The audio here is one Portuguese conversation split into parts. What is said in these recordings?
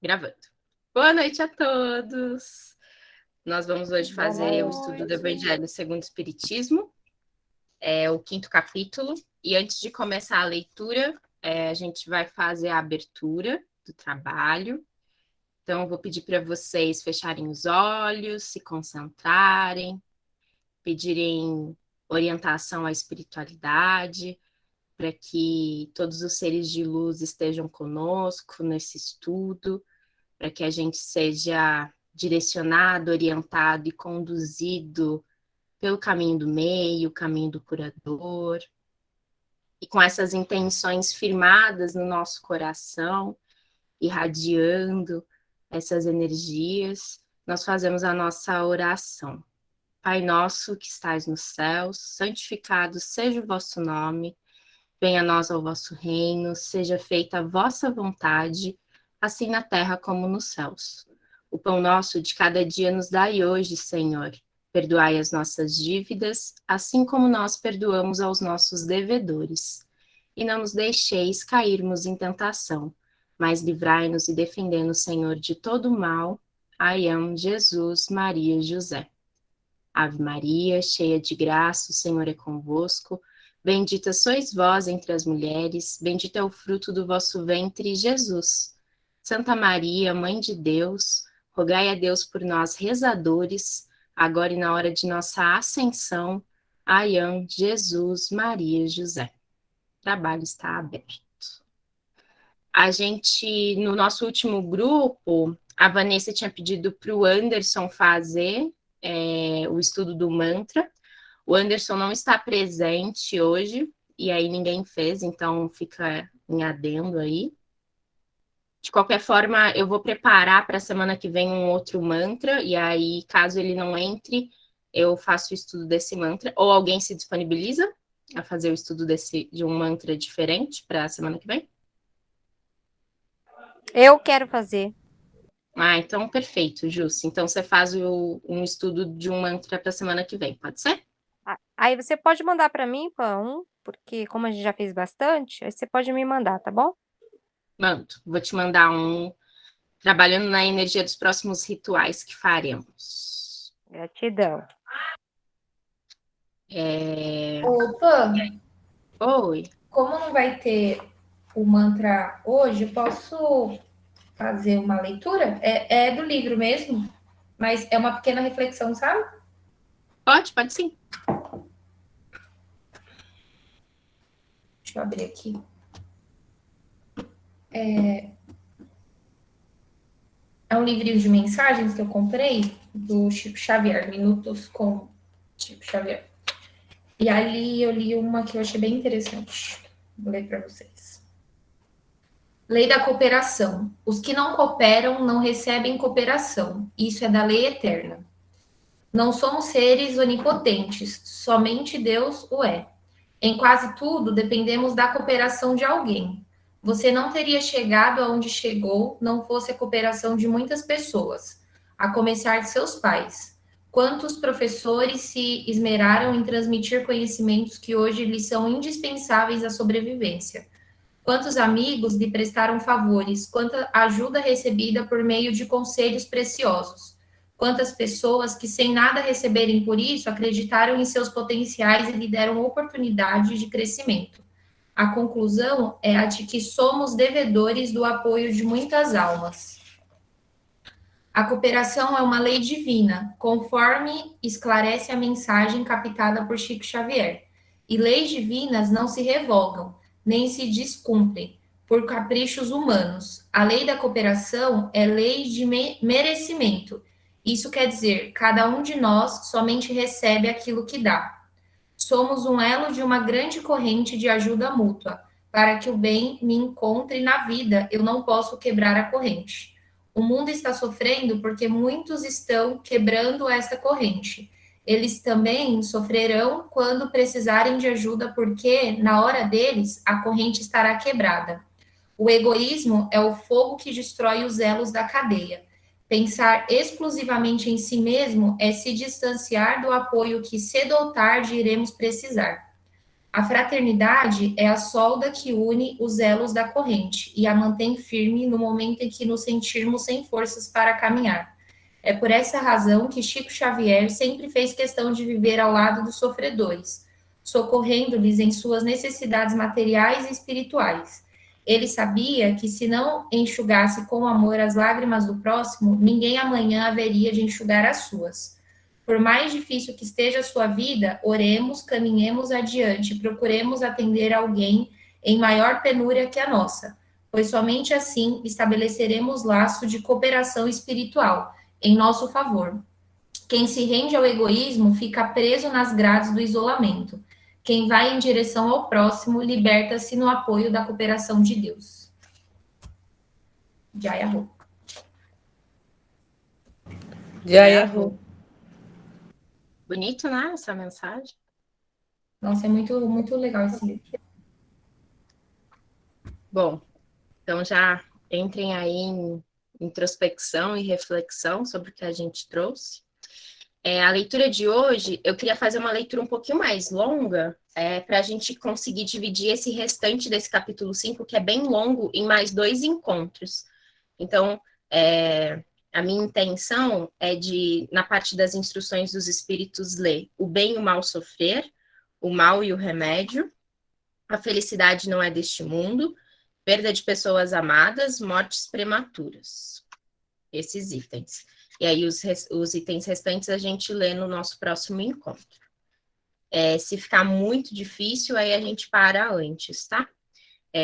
Gravando. Boa noite a todos. Nós vamos hoje Boa fazer o estudo do noite. Evangelho segundo o Espiritismo, o 5º capítulo. E antes de começar a leitura, a gente vai fazer a abertura do trabalho. Então, eu vou pedir para vocês fecharem os olhos, se concentrarem, pedirem orientação à espiritualidade, para que todos os seres de luz estejam conosco nesse estudo, para que a gente seja direcionado, orientado e conduzido pelo caminho do meio, o caminho do curador. E com essas intenções firmadas no nosso coração, irradiando essas energias, nós fazemos a nossa oração. Pai nosso que estais nos céus, santificado seja o vosso nome, venha a nós o vosso reino, seja feita a vossa vontade, assim na terra como nos céus. O pão nosso de cada dia nos dai hoje, Senhor. Perdoai as nossas dívidas, assim como nós perdoamos aos nossos devedores. E não nos deixeis cairmos em tentação, mas livrai-nos e defendei-nos, Senhor, de todo mal. Aiam, Jesus, Maria e José. Ave Maria, cheia de graça, o Senhor é convosco. Bendita sois vós entre as mulheres, bendito é o fruto do vosso ventre, Jesus. Santa Maria, Mãe de Deus, rogai a Deus por nós, rezadores, agora e na hora de nossa ascensão. Aiam, Jesus, Maria e José. O trabalho está aberto. A gente, no nosso último grupo, a Vanessa tinha pedido para o Anderson fazer o estudo do mantra. O Anderson não está presente hoje, e aí ninguém fez, então fica em adendo aí. De qualquer forma, eu vou preparar para a semana que vem um outro mantra, e aí, caso ele não entre, eu faço o estudo desse mantra, ou alguém se disponibiliza a fazer o estudo de um mantra diferente para a semana que vem? Eu quero fazer. Ah, então perfeito, Jussi. Então você faz um estudo de um mantra para a semana que vem, pode ser? Aí você pode mandar para mim, Pão, porque como a gente já fez bastante, aí você pode me mandar, tá bom? Mando. Vou te mandar um trabalhando na energia dos próximos rituais que faremos. Gratidão. Opa, Oi. como não vai ter o mantra hoje, eu posso fazer uma leitura? É do livro mesmo, mas é uma pequena reflexão, sabe? Pode sim. Deixa eu abrir aqui. É um livrinho de mensagens que eu comprei do Chico Xavier, Minutos com Chico Xavier. E ali eu li uma que eu achei bem interessante. Vou ler para vocês. Lei da cooperação. Os que não cooperam não recebem cooperação. Isso é da lei eterna. Não somos seres onipotentes, somente Deus o é. Em quase tudo, dependemos da cooperação de alguém. Você não teria chegado aonde chegou não fosse a cooperação de muitas pessoas, a começar de seus pais. Quantos professores se esmeraram em transmitir conhecimentos que hoje lhes são indispensáveis à sobrevivência? Quantos amigos lhe prestaram favores? Quanta ajuda recebida por meio de conselhos preciosos? Quantas pessoas que, sem nada receberem por isso, acreditaram em seus potenciais e lhe deram oportunidade de crescimento? A conclusão é a de que somos devedores do apoio de muitas almas. A cooperação é uma lei divina, conforme esclarece a mensagem captada por Chico Xavier. E leis divinas não se revogam, nem se descumprem por caprichos humanos. A lei da cooperação é lei de merecimento. Isso quer dizer, cada um de nós somente recebe aquilo que dá. Somos um elo de uma grande corrente de ajuda mútua. Para que o bem me encontre na vida, eu não posso quebrar a corrente. O mundo está sofrendo porque muitos estão quebrando esta corrente. Eles também sofrerão quando precisarem de ajuda, porque, na hora deles, a corrente estará quebrada. O egoísmo é o fogo que destrói os elos da cadeia. Pensar exclusivamente em si mesmo é se distanciar do apoio que cedo ou tarde iremos precisar. A fraternidade é a solda que une os elos da corrente e a mantém firme no momento em que nos sentirmos sem forças para caminhar. É por essa razão que Chico Xavier sempre fez questão de viver ao lado dos sofredores, socorrendo-lhes em suas necessidades materiais e espirituais. Ele sabia que se não enxugasse com amor as lágrimas do próximo, ninguém amanhã haveria de enxugar as suas. Por mais difícil que esteja a sua vida, oremos, caminhemos adiante, procuremos atender alguém em maior penúria que a nossa, pois somente assim estabeleceremos laço de cooperação espiritual em nosso favor. Quem se rende ao egoísmo fica preso nas grades do isolamento. Quem vai em direção ao próximo liberta-se no apoio da cooperação de Deus. Jaya Ho. Jaya Ho. Bonito, né, essa mensagem? Nossa, é muito, muito legal esse livro. Bom, então já entrem aí em introspecção e reflexão sobre o que a gente trouxe. A leitura de hoje, eu queria fazer uma leitura um pouquinho mais longa, para a gente conseguir dividir esse restante desse capítulo 5, que é bem longo, em mais 2 encontros. Então, a minha intenção é de, na parte das instruções dos espíritos, ler o bem e o mal sofrer, o mal e o remédio, a felicidade não é deste mundo, perda de pessoas amadas, mortes prematuras. Esses itens. E aí os itens restantes a gente lê no nosso próximo encontro. Se ficar muito difícil, aí a gente para antes, tá?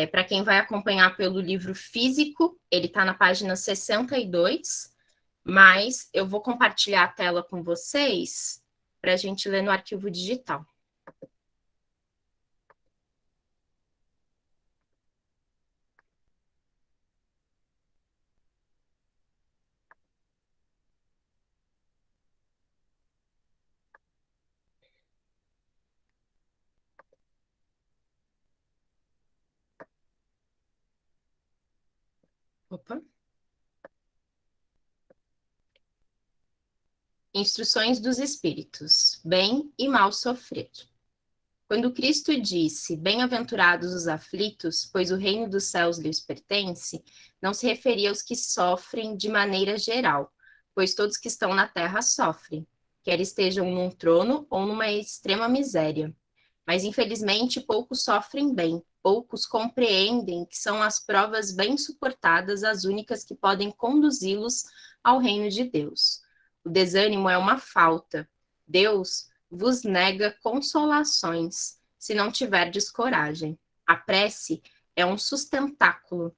Para quem vai acompanhar pelo livro físico, ele está na página 62, mas eu vou compartilhar a tela com vocês para a gente ler no arquivo digital. Opa. Instruções dos Espíritos, bem e mal sofrer. Quando Cristo disse, bem-aventurados os aflitos, pois o reino dos céus lhes pertence, não se referia aos que sofrem de maneira geral, pois todos que estão na terra sofrem, quer estejam num trono ou numa extrema miséria. Mas, infelizmente, poucos sofrem bem, poucos compreendem que são as provas bem suportadas as únicas que podem conduzi-los ao reino de Deus. O desânimo é uma falta. Deus vos nega consolações, se não tiverdes coragem. A prece é um sustentáculo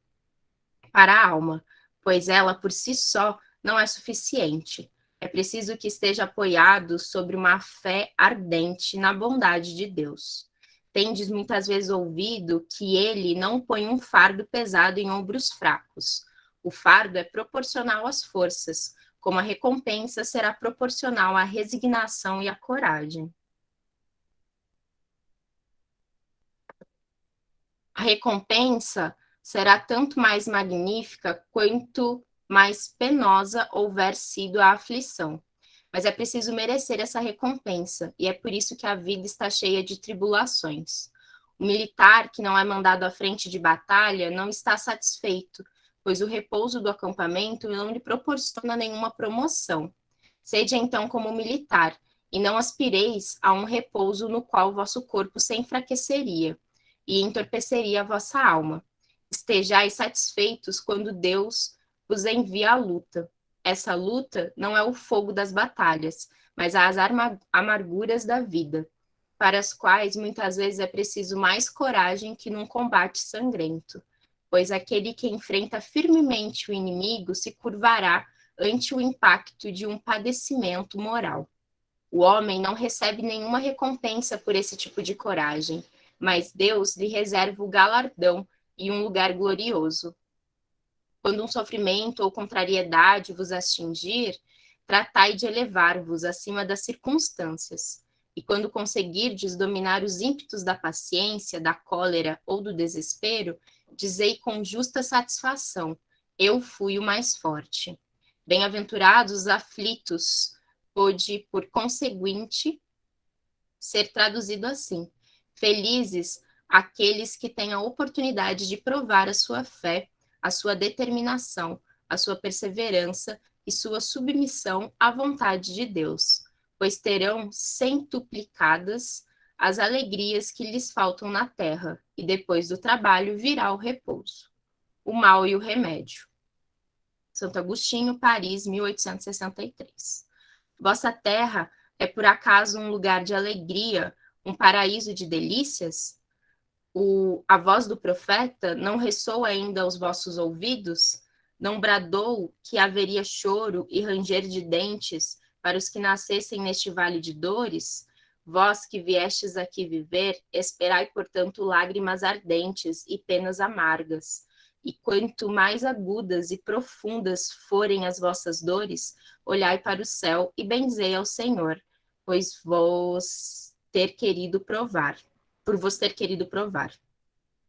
para a alma, pois ela por si só não é suficiente. É preciso que esteja apoiado sobre uma fé ardente na bondade de Deus. Tendes muitas vezes ouvido que ele não põe um fardo pesado em ombros fracos. O fardo é proporcional às forças, como a recompensa será proporcional à resignação e à coragem. A recompensa será tanto mais magnífica quanto mais penosa houver sido a aflição. Mas é preciso merecer essa recompensa, e é por isso que a vida está cheia de tribulações. O militar que não é mandado à frente de batalha não está satisfeito, pois o repouso do acampamento não lhe proporciona nenhuma promoção. Sede então como militar, e não aspireis a um repouso no qual vosso corpo se enfraqueceria e entorpeceria a vossa alma. Estejais satisfeitos quando Deus vos envia a luta. Essa luta não é o fogo das batalhas, mas as amarguras da vida, para as quais muitas vezes é preciso mais coragem que num combate sangrento, pois aquele que enfrenta firmemente o inimigo se curvará ante o impacto de um padecimento moral. O homem não recebe nenhuma recompensa por esse tipo de coragem, mas Deus lhe reserva o galardão e um lugar glorioso. Quando um sofrimento ou contrariedade vos atingir, tratai de elevar-vos acima das circunstâncias. E quando conseguirdes dominar os ímpetos da paciência, da cólera ou do desespero, dizei com justa satisfação, eu fui o mais forte. Bem-aventurados os aflitos, pode, por conseguinte, ser traduzido assim. Felizes aqueles que têm a oportunidade de provar a sua fé, a sua determinação, a sua perseverança e sua submissão à vontade de Deus, pois terão centuplicadas as alegrias que lhes faltam na terra, e depois do trabalho virá o repouso. O mal e o remédio. Santo Agostinho, Paris, 1863. Vossa terra é por acaso um lugar de alegria, um paraíso de delícias? A voz do profeta não ressoa ainda aos vossos ouvidos? Não bradou que haveria choro e ranger de dentes para os que nascessem neste vale de dores? Vós que viestes aqui viver, esperai, portanto, lágrimas ardentes e penas amargas. E quanto mais agudas e profundas forem as vossas dores, olhai para o céu e benzei ao Senhor, pois vos ter querido provar, por vos ter querido provar.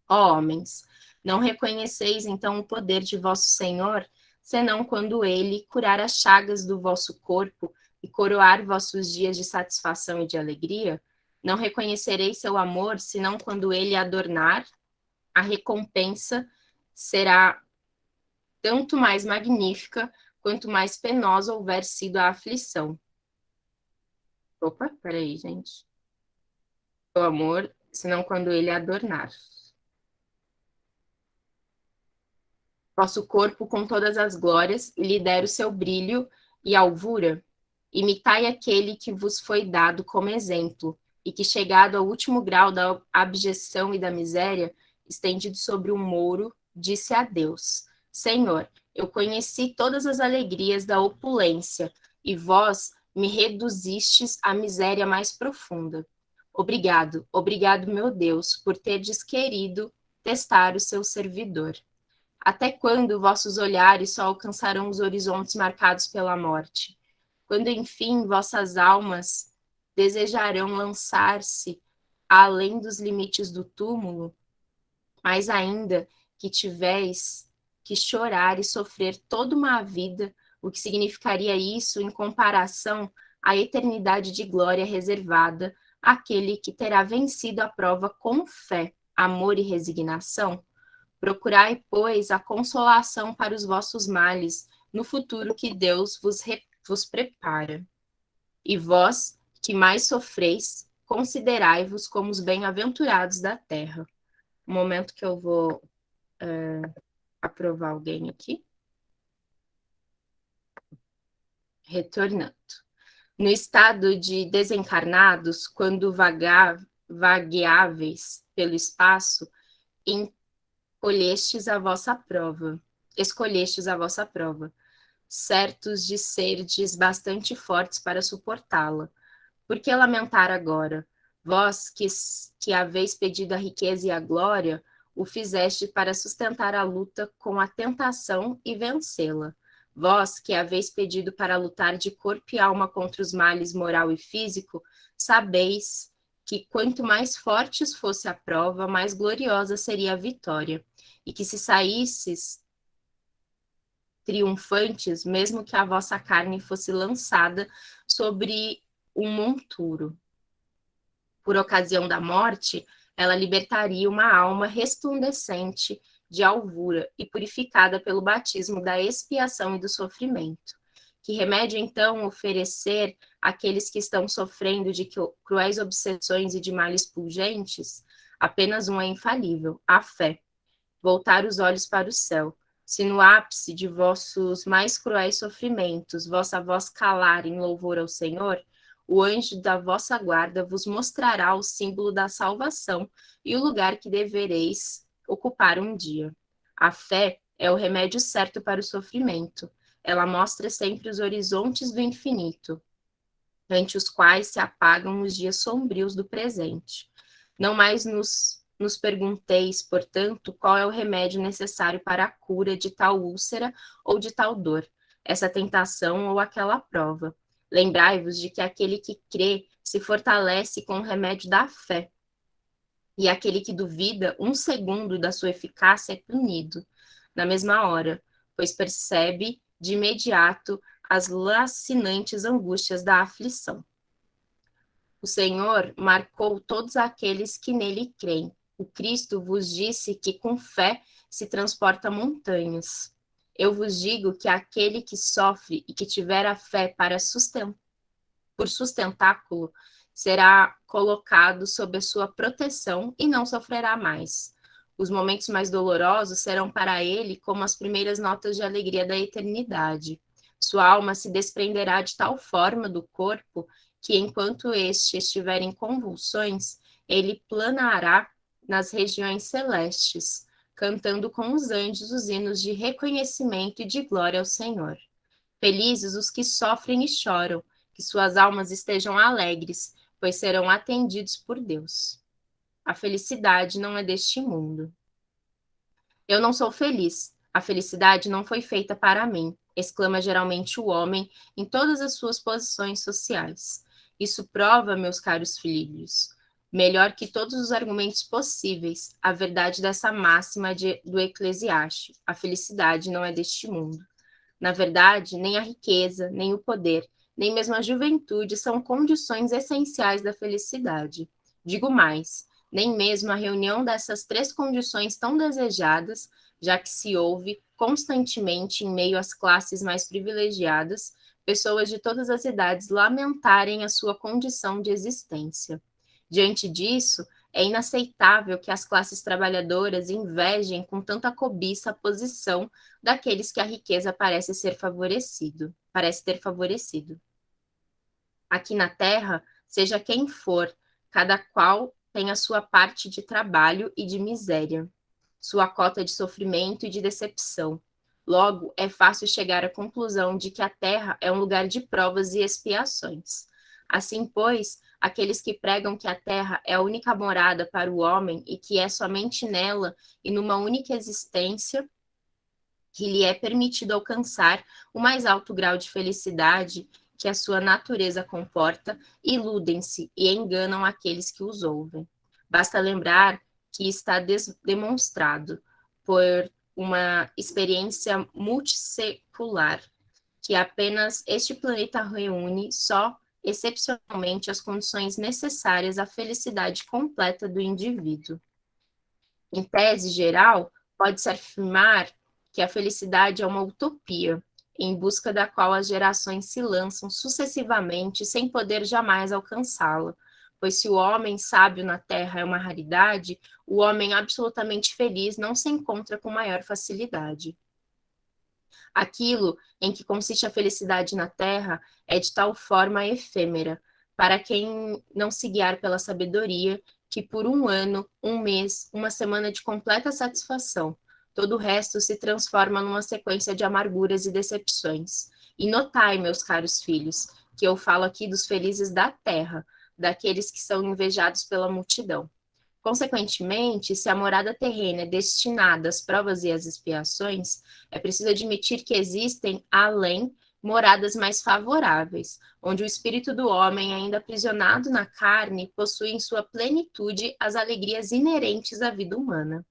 Ó homens, não reconheceis então o poder de vosso Senhor, senão quando ele curar as chagas do vosso corpo e coroar vossos dias de satisfação e de alegria? Não reconhecereis seu amor, senão quando ele adornar? A recompensa será tanto mais magnífica, quanto mais penosa houver sido a aflição. Opa, peraí, gente. O amor, senão quando ele adornar. Vosso corpo com todas as glórias, lhe der o seu brilho e alvura. Imitai aquele que vos foi dado como exemplo, e que, chegado ao último grau da abjeção e da miséria, estendido sobre um mouro, disse a Deus: Senhor, eu conheci todas as alegrias da opulência, e vós me reduzistes à miséria mais profunda. Obrigado, obrigado, meu Deus, por terdes querido testar o seu servidor. Até quando vossos olhares só alcançarão os horizontes marcados pela morte? Quando, enfim, vossas almas desejarão lançar-se além dos limites do túmulo? Mais ainda que tivéis que chorar e sofrer toda uma vida, o que significaria isso em comparação à eternidade de glória reservada àquele que terá vencido a prova com fé, amor e resignação? Procurai, pois, a consolação para os vossos males no futuro que Deus vos prepara. E vós, que mais sofreis, considerai-vos como os bem-aventurados da terra. Um momento que eu vou aprovar alguém aqui. Retornando. No estado de desencarnados, quando vagueáveis pelo espaço, escolhestes a vossa prova, certos de serdes bastante fortes para suportá-la. Por que lamentar agora? Vós que haveis pedido a riqueza e a glória, o fizeste para sustentar a luta com a tentação e vencê-la. Vós que haveis pedido para lutar de corpo e alma contra os males moral e físico, sabeis que quanto mais fortes fosse a prova, mais gloriosa seria a vitória, e que se saísses triunfantes, mesmo que a vossa carne fosse lançada sobre um monturo. Por ocasião da morte, ela libertaria uma alma resplandecente de alvura e purificada pelo batismo da expiação e do sofrimento. Que remédio, então, oferecer àqueles que estão sofrendo de cruéis obsessões e de males pungentes? Apenas um é infalível: a fé. Voltar os olhos para o céu. Se no ápice de vossos mais cruéis sofrimentos vossa voz calar em louvor ao Senhor, o anjo da vossa guarda vos mostrará o símbolo da salvação e o lugar que devereis ocupar um dia. A fé é o remédio certo para o sofrimento. Ela mostra sempre os horizontes do infinito, ante os quais se apagam os dias sombrios do presente. Não mais nos pergunteis, portanto, qual é o remédio necessário para a cura de tal úlcera ou de tal dor, essa tentação ou aquela prova. Lembrai-vos de que aquele que crê se fortalece com o remédio da fé, e aquele que duvida, um segundo da sua eficácia é punido na mesma hora, pois percebe de imediato as lacinantes angústias da aflição. O Senhor marcou todos aqueles que nele creem. O Cristo vos disse que com fé se transporta montanhas. Eu vos digo que aquele que sofre e que tiver a fé por sustentáculo será colocado sob a sua proteção e não sofrerá mais. Os momentos mais dolorosos serão para ele como as primeiras notas de alegria da eternidade. Sua alma se desprenderá de tal forma do corpo que, enquanto este estiver em convulsões, ele planará nas regiões celestes, cantando com os anjos os hinos de reconhecimento e de glória ao Senhor. Felizes os que sofrem e choram, que suas almas estejam alegres, pois serão atendidos por Deus. A felicidade não é deste mundo. Eu não sou feliz. A felicidade não foi feita para mim, exclama geralmente o homem em todas as suas posições sociais. Isso prova, meus caros filhos, melhor que todos os argumentos possíveis, a verdade dessa máxima do Eclesiastes. A felicidade não é deste mundo. Na verdade, nem a riqueza, nem o poder, nem mesmo a juventude são condições essenciais da felicidade. Digo mais, nem mesmo a reunião dessas três condições tão desejadas, já que se ouve constantemente em meio às classes mais privilegiadas, pessoas de todas as idades lamentarem a sua condição de existência. Diante disso, é inaceitável que as classes trabalhadoras invejem com tanta cobiça a posição daqueles que a riqueza parece ter favorecido. Aqui na Terra, seja quem for, cada qual tem a sua parte de trabalho e de miséria, sua cota de sofrimento e de decepção. Logo, é fácil chegar à conclusão de que a Terra é um lugar de provas e expiações. Assim, pois, aqueles que pregam que a Terra é a única morada para o homem e que é somente nela e numa única existência que lhe é permitido alcançar o mais alto grau de felicidade que a sua natureza comporta, iludem-se e enganam aqueles que os ouvem. Basta lembrar que está demonstrado por uma experiência multissecular que apenas este planeta reúne só excepcionalmente as condições necessárias à felicidade completa do indivíduo. Em tese geral, pode-se afirmar que a felicidade é uma utopia, em busca da qual as gerações se lançam sucessivamente sem poder jamais alcançá-la, pois se o homem sábio na Terra é uma raridade, o homem absolutamente feliz não se encontra com maior facilidade. Aquilo em que consiste a felicidade na Terra é de tal forma efêmera, para quem não se guiar pela sabedoria, que por um ano, um mês, uma semana de completa satisfação, todo o resto se transforma numa sequência de amarguras e decepções. E notai, meus caros filhos, que eu falo aqui dos felizes da Terra, daqueles que são invejados pela multidão. Consequentemente, se a morada terrena é destinada às provas e às expiações, é preciso admitir que existem, além, moradas mais favoráveis, onde o espírito do homem, ainda aprisionado na carne, possui em sua plenitude as alegrias inerentes à vida humana.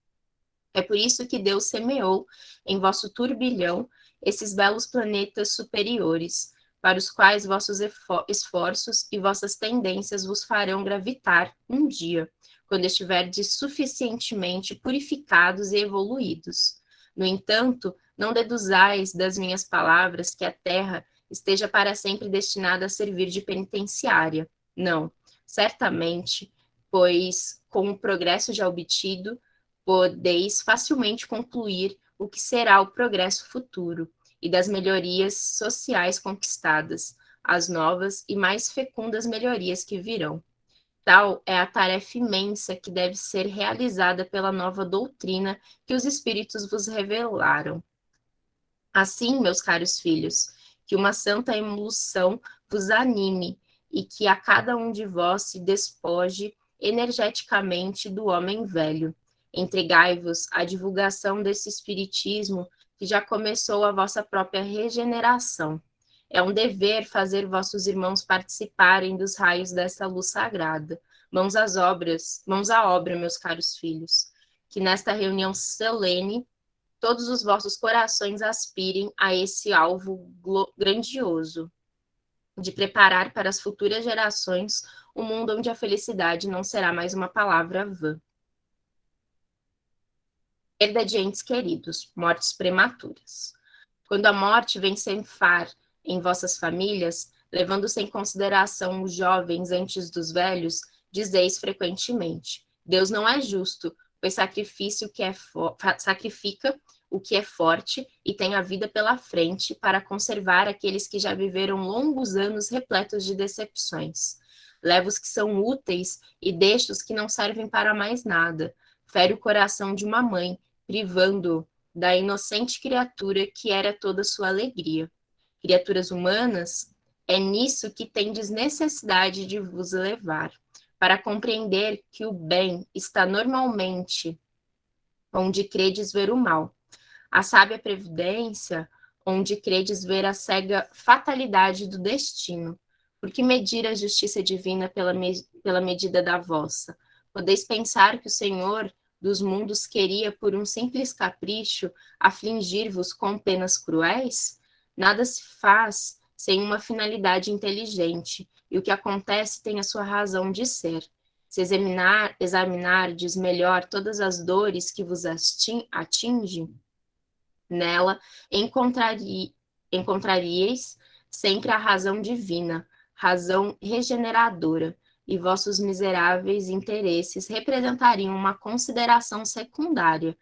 É por isso que Deus semeou em vosso turbilhão esses belos planetas superiores, para os quais vossos esforços e vossas tendências vos farão gravitar um dia, quando estiverdes suficientemente purificados e evoluídos. No entanto, não deduzais das minhas palavras que a Terra esteja para sempre destinada a servir de penitenciária. Não, certamente, pois com o progresso já obtido, podeis facilmente concluir o que será o progresso futuro e das melhorias sociais conquistadas, as novas e mais fecundas melhorias que virão. Tal é a tarefa imensa que deve ser realizada pela nova doutrina que os Espíritos vos revelaram. Assim, meus caros filhos, que uma santa emulação vos anime e que a cada um de vós se despoje energeticamente do homem velho. Entregai-vos à divulgação desse espiritismo que já começou a vossa própria regeneração. É um dever fazer vossos irmãos participarem dos raios dessa luz sagrada. Mãos à obra, meus caros filhos, que nesta reunião solene todos os vossos corações aspirem a esse alvo grandioso. de preparar para as futuras gerações um mundo onde a felicidade não será mais uma palavra vã. Perda de entes queridos, mortes prematuras. Quando a morte vem ceifar em vossas famílias, levando-se em consideração os jovens antes dos velhos, dizeis frequentemente: Deus não é justo, pois sacrifica o que é forte e tem a vida pela frente para conservar aqueles que já viveram longos anos repletos de decepções. Leva os que são úteis e deixa os que não servem para mais nada. Fere o coração de uma mãe, privando-o da inocente criatura que era toda sua alegria. Criaturas humanas, é nisso que tendes necessidade de vos elevar, para compreender que o bem está normalmente onde credes ver o mal, a sábia previdência onde credes ver a cega fatalidade do destino. Porque medir a justiça divina pela medida da vossa? Podeis pensar que o Senhor dos mundos queria, por um simples capricho, afligir-vos com penas cruéis? Nada se faz sem uma finalidade inteligente, e o que acontece tem a sua razão de ser. Se examinardes melhor todas as dores que vos atingem, nela encontraríeis sempre a razão divina, razão regeneradora, e vossos miseráveis interesses representariam uma consideração secundária,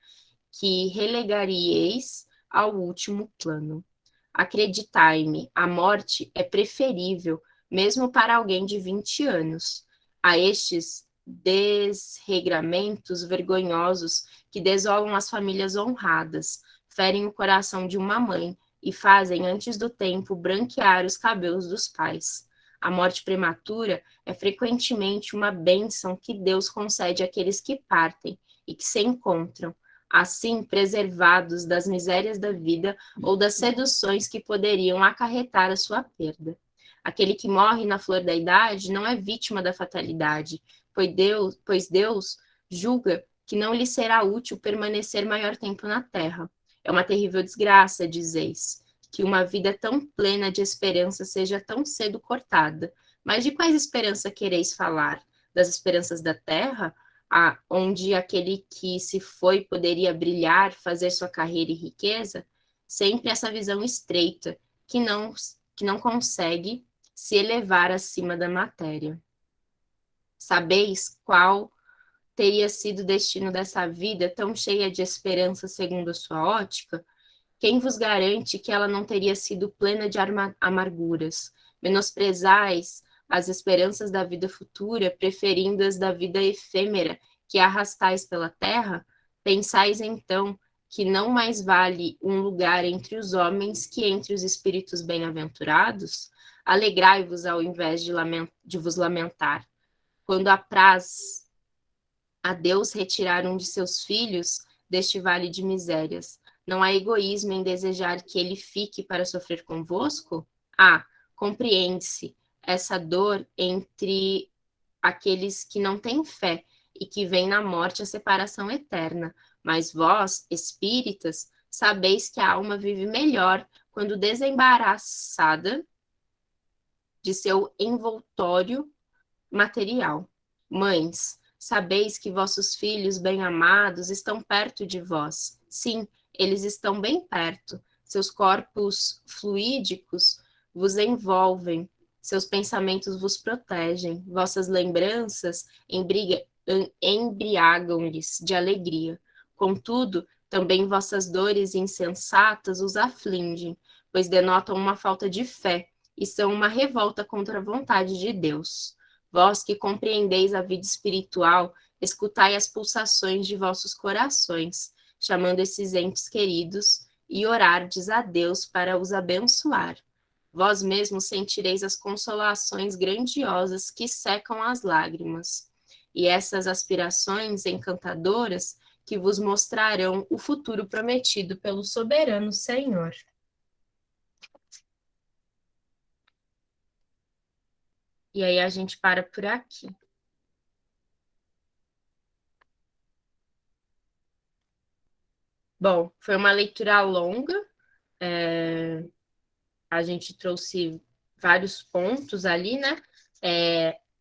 que relegaríeis ao último plano. Acreditai-me, a morte é preferível, mesmo para alguém de 20 anos, a estes desregramentos vergonhosos que desolam as famílias honradas, ferem o coração de uma mãe e fazem, antes do tempo, branquear os cabelos dos pais. A morte prematura é frequentemente uma bênção que Deus concede àqueles que partem e que se encontram, assim preservados das misérias da vida ou das seduções que poderiam acarretar a sua perda. Aquele que morre na flor da idade não é vítima da fatalidade, pois Deus julga que não lhe será útil permanecer maior tempo na terra. É uma terrível desgraça, dizeis, que uma vida tão plena de esperança seja tão cedo cortada. Mas de quais esperanças quereis falar? Das esperanças da terra, onde aquele que se foi poderia brilhar, fazer sua carreira e riqueza? Sempre essa visão estreita, que não consegue se elevar acima da matéria. Sabeis qual teria sido o destino dessa vida tão cheia de esperança segundo a sua ótica? Quem vos garante que ela não teria sido plena de amarguras? Menosprezais as esperanças da vida futura, preferindo as da vida efêmera que arrastais pela terra? Pensais então que não mais vale um lugar entre os homens que entre os espíritos bem-aventurados? Alegrai-vos ao invés de vos lamentar. Quando apraz a Deus retirar um de seus filhos deste vale de misérias, não há egoísmo em desejar que ele fique para sofrer convosco? Compreende-se essa dor entre aqueles que não têm fé e que veem na morte a separação eterna. Mas vós, espíritas, sabeis que a alma vive melhor quando desembaraçada de seu envoltório material. Mães, sabeis que vossos filhos bem-amados estão perto de vós. Sim, eles estão bem perto. Seus corpos fluídicos vos envolvem, seus pensamentos vos protegem, vossas lembranças embriagam-lhes de alegria. Contudo, também vossas dores insensatas os afligem, pois denotam uma falta de fé e são uma revolta contra a vontade de Deus. Vós que compreendeis a vida espiritual, escutai as pulsações de vossos corações, chamando esses entes queridos, e orardes a Deus para os abençoar. Vós mesmos sentireis as consolações grandiosas que secam as lágrimas, e essas aspirações encantadoras que vos mostrarão o futuro prometido pelo soberano Senhor. E aí a gente para por aqui. Bom, foi uma leitura longa. A gente trouxe vários pontos ali, né?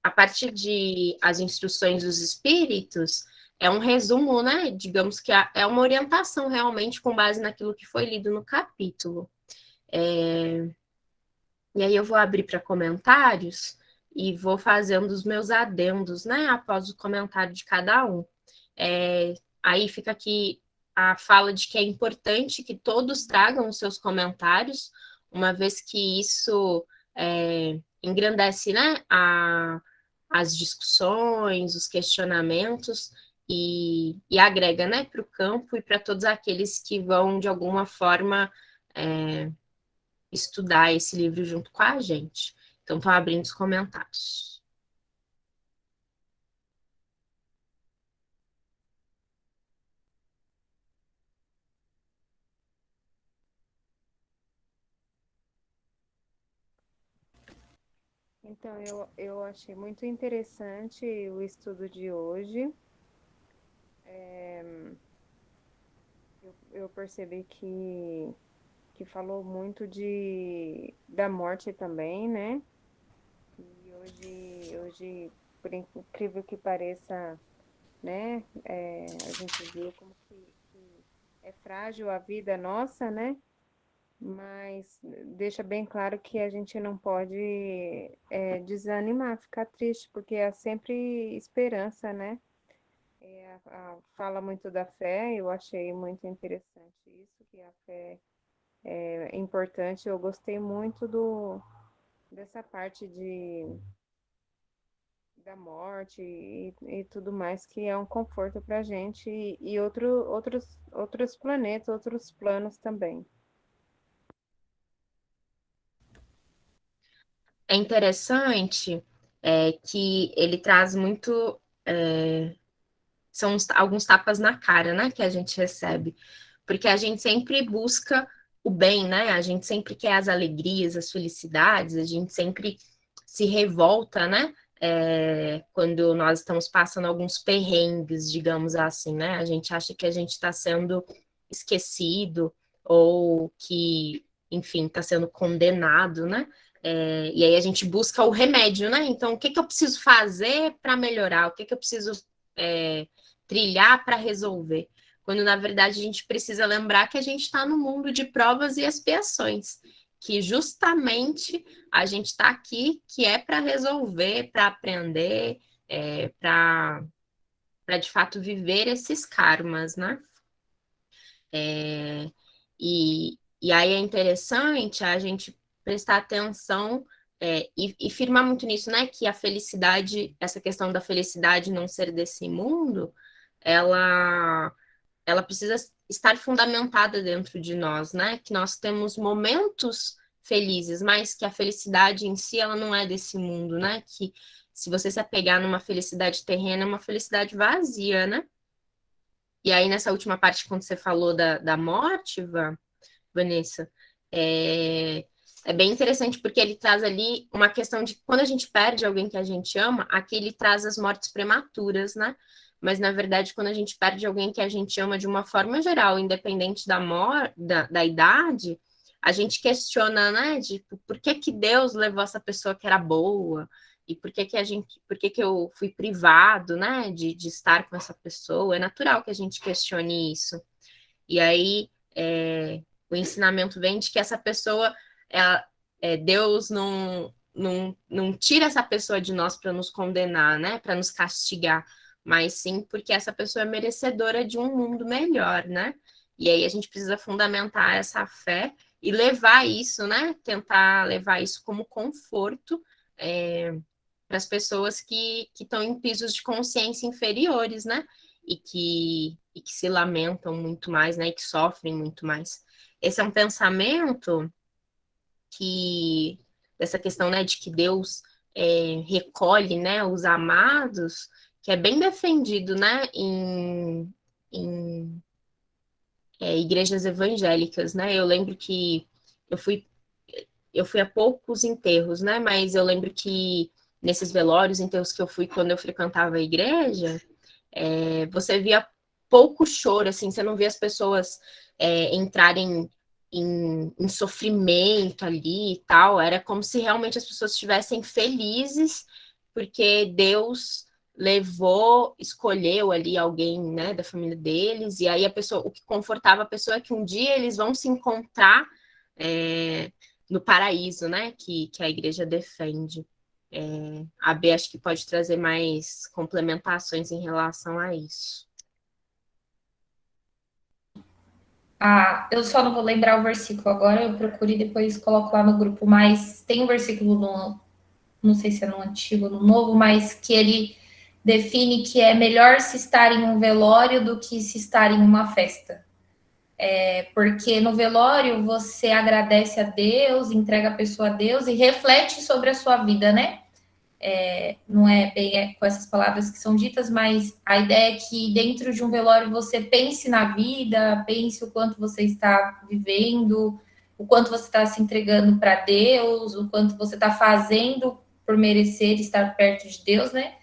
A partir de as instruções dos espíritos, é um resumo, né? Digamos que é uma orientação realmente com base naquilo que foi lido no capítulo. E aí eu vou abrir para comentários e vou fazendo os meus adendos, né? Após o comentário de cada um. Aí fica aqui a fala de que é importante que todos tragam os seus comentários, uma vez que isso engrandece, né, as discussões, os questionamentos e agrega, né, para o campo e para todos aqueles que vão, de alguma forma, estudar esse livro junto com a gente. Então, estou abrindo os comentários. Então, eu achei muito interessante o estudo de hoje. Eu percebi que falou muito da morte também, né? E hoje, por incrível que pareça, né? A gente viu como que é frágil a vida nossa, né? Mas deixa bem claro que a gente não pode desanimar, ficar triste, porque há sempre esperança, né? Fala muito da fé, eu achei muito interessante isso, que a fé é importante. Eu gostei muito dessa parte da morte e tudo mais, que é um conforto para a gente e outros planetas, outros planos também. É interessante que ele traz muito. São alguns tapas na cara, né, que a gente recebe. Porque a gente sempre busca o bem, né? A gente sempre quer as alegrias, as felicidades, a gente sempre se revolta, né? Quando nós estamos passando alguns perrengues, digamos assim, né? A gente acha que a gente está sendo esquecido ou que, enfim, está sendo condenado, né? E aí a gente busca o remédio, né? Então, o que que eu preciso fazer para melhorar? O que que eu preciso trilhar para resolver? Quando, na verdade, a gente precisa lembrar que a gente está no mundo de provas e expiações, que justamente a gente está aqui, que é para resolver, para aprender, para de fato viver esses karmas, né? E aí é interessante a gente prestar atenção e firmar muito nisso, né? Que a felicidade, essa questão da felicidade não ser desse mundo, ela precisa estar fundamentada dentro de nós, né? Que nós temos momentos felizes, mas que a felicidade em si, ela não é desse mundo, né? Que se você se apegar numa felicidade terrena, é uma felicidade vazia, né? E aí, nessa última parte, quando você falou da morte, Vanessa, é bem interessante porque ele traz ali uma questão de quando a gente perde alguém que a gente ama, aqui ele traz as mortes prematuras, né? Mas, na verdade, quando a gente perde alguém que a gente ama de uma forma geral, independente da idade, a gente questiona, né? Tipo, por que que Deus levou essa pessoa que era boa? E por que que eu fui privado, né? De estar com essa pessoa? É natural que a gente questione isso. E aí, o ensinamento vem de que essa pessoa, Deus não tira essa pessoa de nós para nos condenar, né? Para nos castigar, mas sim porque essa pessoa é merecedora de um mundo melhor, né? E aí a gente precisa fundamentar essa fé e levar isso, né? Tentar levar isso como conforto para as pessoas que estão em pisos de consciência inferiores, né? E que se lamentam muito mais, né? E que sofrem muito mais. Esse é um pensamento dessa questão, né, de que Deus recolhe, né, os amados, que é bem defendido, né, em igrejas evangélicas, né? Eu lembro que eu fui eu fui a poucos enterros, né? Mas eu lembro que nesses velórios, enterros que eu fui quando eu frequentava a igreja, você via pouco choro, assim, você não via as pessoas entrarem em sofrimento ali e tal, era como se realmente as pessoas estivessem felizes, porque Deus escolheu ali alguém, né, da família deles, e aí o que confortava a pessoa é que um dia eles vão se encontrar no paraíso, né, que a igreja defende. A B acho que pode trazer mais complementações em relação a isso. Eu só não vou lembrar o versículo agora, eu procuro e depois coloco lá no grupo, mas tem um versículo não sei se é no Antigo ou no Novo, mas que ele define que é melhor se estar em um velório do que se estar em uma festa. Porque no velório você agradece a Deus, entrega a pessoa a Deus e reflete sobre a sua vida, né? Não é bem com essas palavras que são ditas, mas a ideia é que dentro de um velório você pense na vida, pense o quanto você está vivendo, o quanto você está se entregando para Deus, o quanto você está fazendo por merecer estar perto de Deus, né?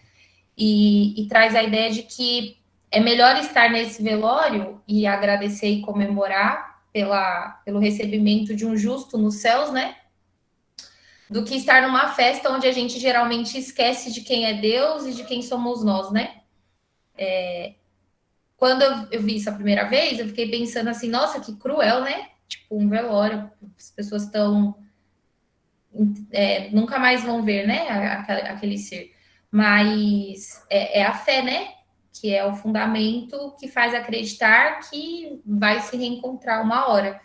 E traz a ideia de que é melhor estar nesse velório e agradecer e comemorar pelo recebimento de um justo nos céus, né? Do que estar numa festa onde a gente geralmente esquece de quem é Deus e de quem somos nós, né? Quando eu vi isso a primeira vez, eu fiquei pensando assim, nossa, que cruel, né? Tipo, um velório, as pessoas estão nunca mais vão ver, né? Aquele ser. Mas é a fé, né? Que é o fundamento que faz acreditar que vai se reencontrar uma hora.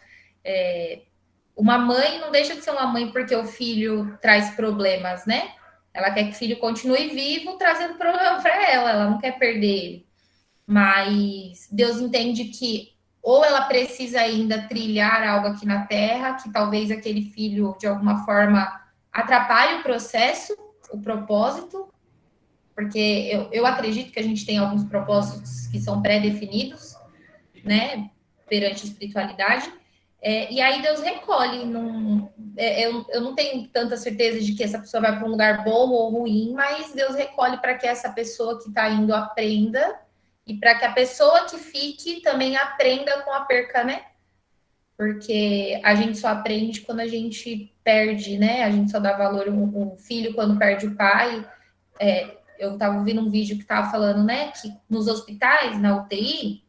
Uma mãe não deixa de ser uma mãe porque o filho traz problemas, né? Ela quer que o filho continue vivo, trazendo problema para ela não quer perder ele. Mas Deus entende que ou ela precisa ainda trilhar algo aqui na Terra, que talvez aquele filho, de alguma forma, atrapalhe o processo, o propósito, porque eu acredito que a gente tem alguns propósitos que são pré-definidos, né, perante a espiritualidade, e aí Deus recolhe. Eu não tenho tanta certeza de que essa pessoa vai para um lugar bom ou ruim, mas Deus recolhe para que essa pessoa que está indo aprenda e para que a pessoa que fique também aprenda com a perca, né? Porque a gente só aprende quando a gente perde, né? A gente só dá valor um filho quando perde o pai. Eu estava ouvindo um vídeo que estava falando, né, que nos hospitais, na UTI,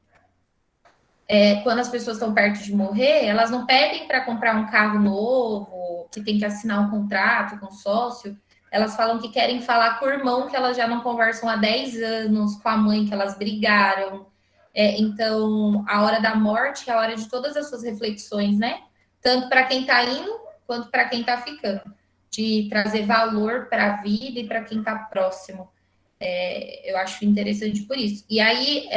quando as pessoas estão perto de morrer, elas não pedem para comprar um carro novo, que tem que assinar um contrato com o sócio. Elas falam que querem falar com o irmão que elas já não conversam há 10 anos, com a mãe que elas brigaram. Então, a hora da morte é a hora de todas as suas reflexões, né? Tanto para quem está indo, quanto para quem está ficando. De trazer valor para a vida e para quem está próximo. Eu acho interessante por isso. E aí,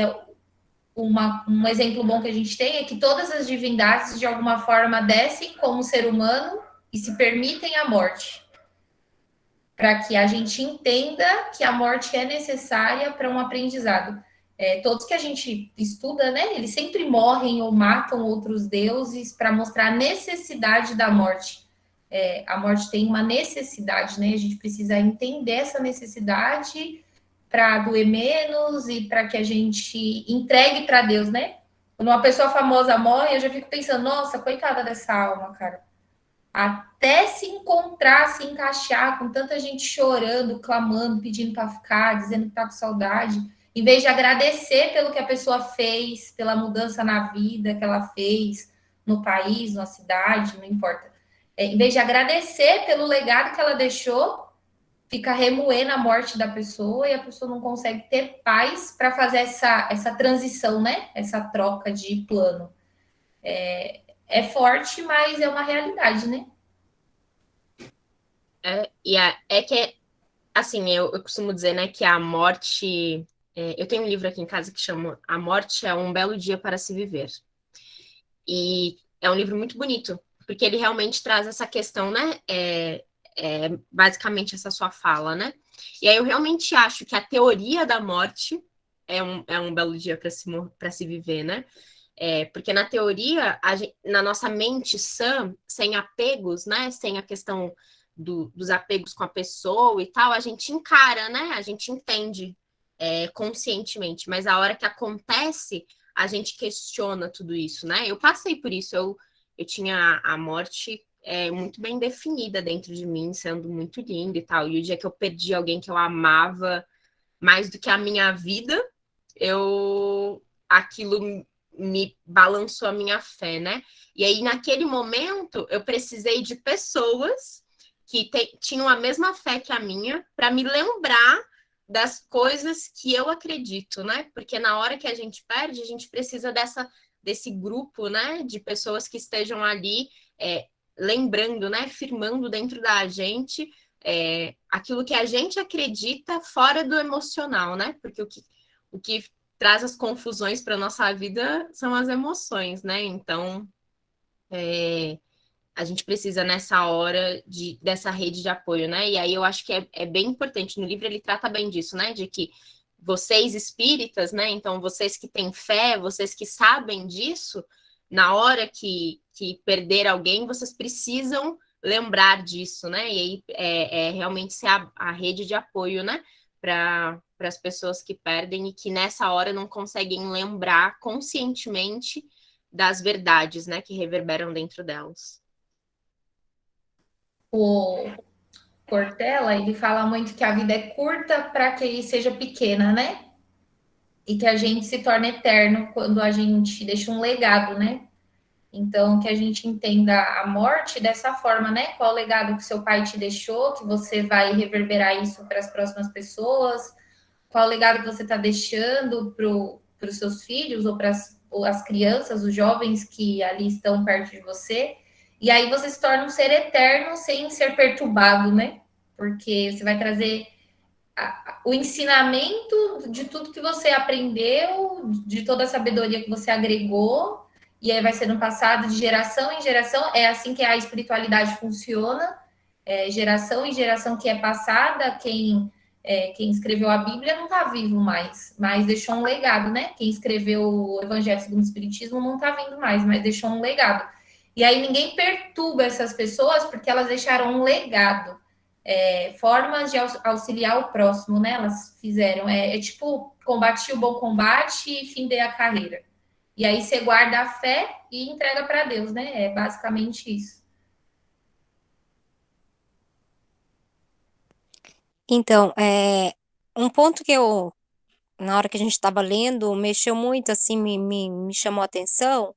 um exemplo bom que a gente tem é que todas as divindades, de alguma forma, descem como ser humano e se permitem a morte. Para que a gente entenda que a morte é necessária para um aprendizado. Todos que a gente estuda, né, eles sempre morrem ou matam outros deuses para mostrar a necessidade da morte. A morte tem uma necessidade, né? A gente precisa entender essa necessidade para doer menos e para que a gente entregue para Deus, né? Quando uma pessoa famosa morre, eu já fico pensando, nossa, coitada dessa alma, cara. Até se encontrar, se encaixar com tanta gente chorando, clamando, pedindo para ficar, dizendo que tá com saudade, em vez de agradecer pelo que a pessoa fez, pela mudança na vida que ela fez, no país, na cidade, não importa. Em vez de agradecer pelo legado que ela deixou, fica remoendo a morte da pessoa e a pessoa não consegue ter paz para fazer essa transição, né? Essa troca de plano. É forte, mas é uma realidade, né? Assim, eu costumo dizer, né, que a morte... eu tenho um livro aqui em casa que chama A Morte é um Belo Dia para se Viver. E é um livro muito bonito, porque ele realmente traz essa questão, né? Basicamente essa sua fala, né? E aí eu realmente acho que a teoria da morte é um belo dia para se viver, né? Porque na teoria, na nossa mente sã, sem apegos, né? Sem a questão dos apegos com a pessoa e tal, a gente encara, né? A gente entende conscientemente, mas a hora que acontece, a gente questiona tudo isso, né? Eu passei por isso, eu eu tinha a morte muito bem definida dentro de mim, sendo muito linda e tal. E o dia que eu perdi alguém que eu amava mais do que a minha vida, aquilo me balançou a minha fé, né? E aí, naquele momento, eu precisei de pessoas que tinham a mesma fé que a minha para me lembrar das coisas que eu acredito, né? Porque na hora que a gente perde, a gente precisa desse grupo, né? De pessoas que estejam ali lembrando, né? Firmando dentro da gente aquilo que a gente acredita fora do emocional, né? Porque o que traz as confusões para nossa vida são as emoções, né? Então, a gente precisa nessa hora dessa rede de apoio, né? E aí eu acho que é bem importante. No livro ele trata bem disso, né? De que vocês espíritas, né? Então, vocês que têm fé, vocês que sabem disso, na hora que perder alguém, vocês precisam lembrar disso, né? E aí realmente ser a rede de apoio, né? Para as pessoas que perdem e que nessa hora não conseguem lembrar conscientemente das verdades, né? Que reverberam dentro delas. O Cortella, ele fala muito que a vida é curta para que seja pequena, né? E que a gente se torna eterno quando a gente deixa um legado, né? Então, que a gente entenda a morte dessa forma, né? Qual o legado que seu pai te deixou, que você vai reverberar isso para as próximas pessoas, qual o legado que você está deixando para os seus filhos ou para as crianças, os jovens que ali estão perto de você. E aí você se torna um ser eterno sem ser perturbado, né? Porque você vai trazer o ensinamento de tudo que você aprendeu, de toda a sabedoria que você agregou, e aí vai sendo passado de geração em geração. É assim que a espiritualidade funciona, geração em geração que é passada. Quem escreveu a Bíblia não está vivo mais, mas deixou um legado, né? Quem escreveu o Evangelho segundo o Espiritismo não está vindo mais, mas deixou um legado. E aí ninguém perturba essas pessoas porque elas deixaram um legado. Formas de auxiliar o próximo, né? Elas fizeram. Tipo, combati o bom combate e findei a carreira. E aí você guarda a fé e entrega para Deus, né? É basicamente isso. Então, um ponto que na hora que a gente estava lendo, mexeu muito, assim, me chamou a atenção,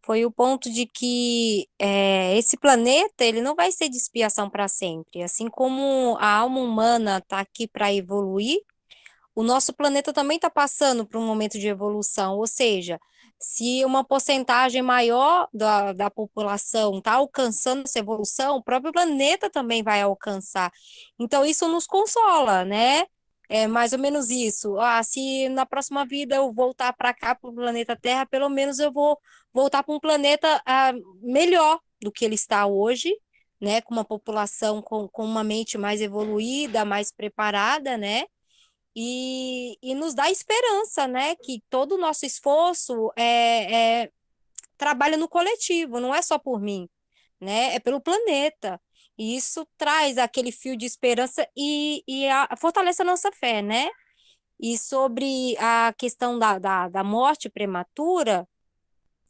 foi o ponto de que esse planeta, ele não vai ser de expiação para sempre. Assim como a alma humana está aqui para evoluir, o nosso planeta também está passando por um momento de evolução, ou seja, se uma porcentagem maior da população está alcançando essa evolução, o próprio planeta também vai alcançar. Então, isso nos consola, né? É mais ou menos isso. Se na próxima vida eu voltar para cá, para o planeta Terra, pelo menos eu vou voltar para um planeta melhor do que ele está hoje, né? Com uma população com uma mente mais evoluída, mais preparada, né? E nos dá esperança, né? Que todo o nosso esforço trabalha no coletivo, não é só por mim, né? É pelo planeta. E isso traz aquele fio de esperança e fortalece a nossa fé, né? E sobre a questão da morte prematura,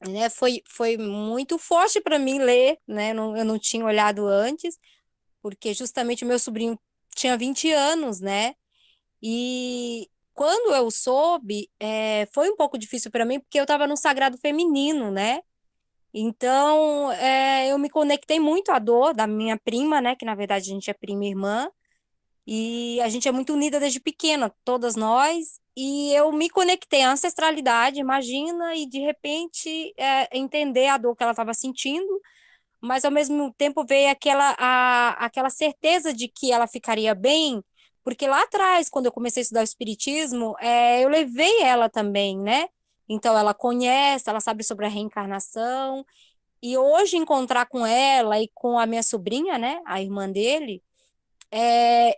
né? Foi muito forte para mim ler, né? Eu não tinha olhado antes, porque justamente o meu sobrinho tinha 20 anos, né? E quando eu soube, foi um pouco difícil para mim, porque eu estava no sagrado feminino, né? Então, eu me conectei muito à dor da minha prima, né? Que na verdade a gente é prima e irmã, e a gente é muito unida desde pequena, todas nós. E eu me conectei à ancestralidade, imagina, e de repente entender a dor que ela estava sentindo, mas ao mesmo tempo veio aquela certeza de que ela ficaria bem, porque lá atrás, quando eu comecei a estudar o espiritismo, eu levei ela também, né? Então ela conhece, ela sabe sobre a reencarnação, e hoje encontrar com ela e com a minha sobrinha, né, a irmã dele,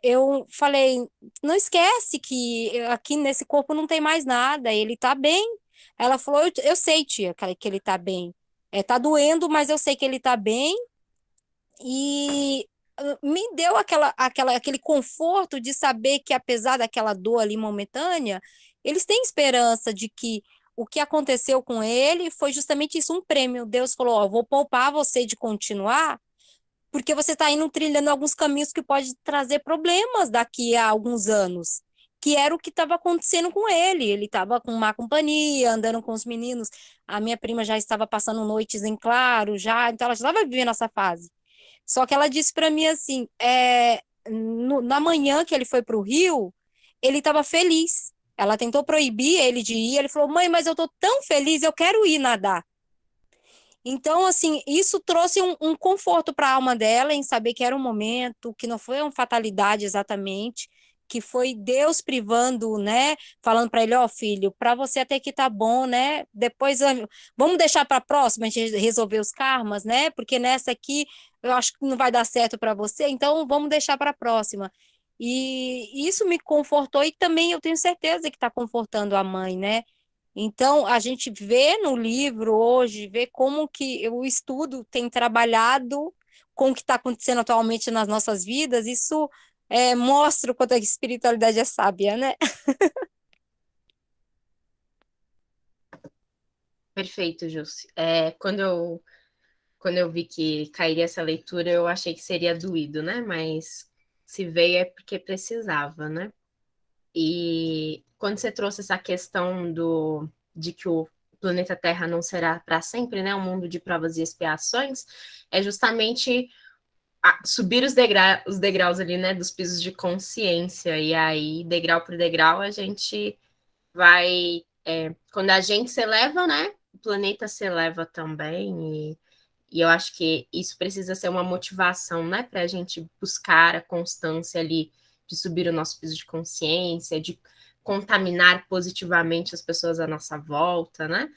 eu falei, não esquece que aqui nesse corpo não tem mais nada, ele tá bem. Ela falou, eu sei, tia, que ele tá bem. Tá doendo, mas eu sei que ele tá bem. E me deu aquele conforto de saber que, apesar daquela dor ali momentânea, eles têm esperança de que o que aconteceu com ele foi justamente isso, um prêmio. Deus falou, ó, vou poupar você de continuar, porque você está indo trilhando alguns caminhos que pode trazer problemas daqui a alguns anos, que era o que estava acontecendo com ele. Ele estava com má companhia, andando com os meninos. A minha prima já estava passando noites em claro, já, então ela já estava vivendo essa fase. Só que ela disse para mim assim, na manhã que ele foi para o Rio, ele estava feliz. Ela tentou proibir ele de ir, ele falou, mãe, mas eu estou tão feliz, eu quero ir nadar. Então, assim, isso trouxe um conforto para a alma dela em saber que era um momento, que não foi uma fatalidade exatamente, que foi Deus privando, né? Falando para ele, ó, filho, para você até que tá bom, né? Depois vamos deixar para a próxima a gente resolver os karmas, né? Porque nessa aqui eu acho que não vai dar certo para você, então vamos deixar para a próxima. E isso me confortou e também eu tenho certeza que está confortando a mãe, né? Então, a gente vê no livro hoje, vê como que o estudo tem trabalhado com o que está acontecendo atualmente nas nossas vidas, isso mostra o quanto a espiritualidade é sábia, né? Perfeito, Jússi. Quando eu vi que cairia essa leitura, eu achei que seria doído, né? Mas se veio é porque precisava, né? E quando você trouxe essa questão de que o planeta Terra não será para sempre, né? Um mundo de provas e expiações, é justamente subir os degraus ali, né? Dos pisos de consciência. E aí, degrau por degrau, a gente vai. Quando a gente se eleva, né? O planeta se eleva também. E eu acho que isso precisa ser uma motivação, né, para a gente buscar a constância ali de subir o nosso piso de consciência, de contaminar positivamente as pessoas à nossa volta, né,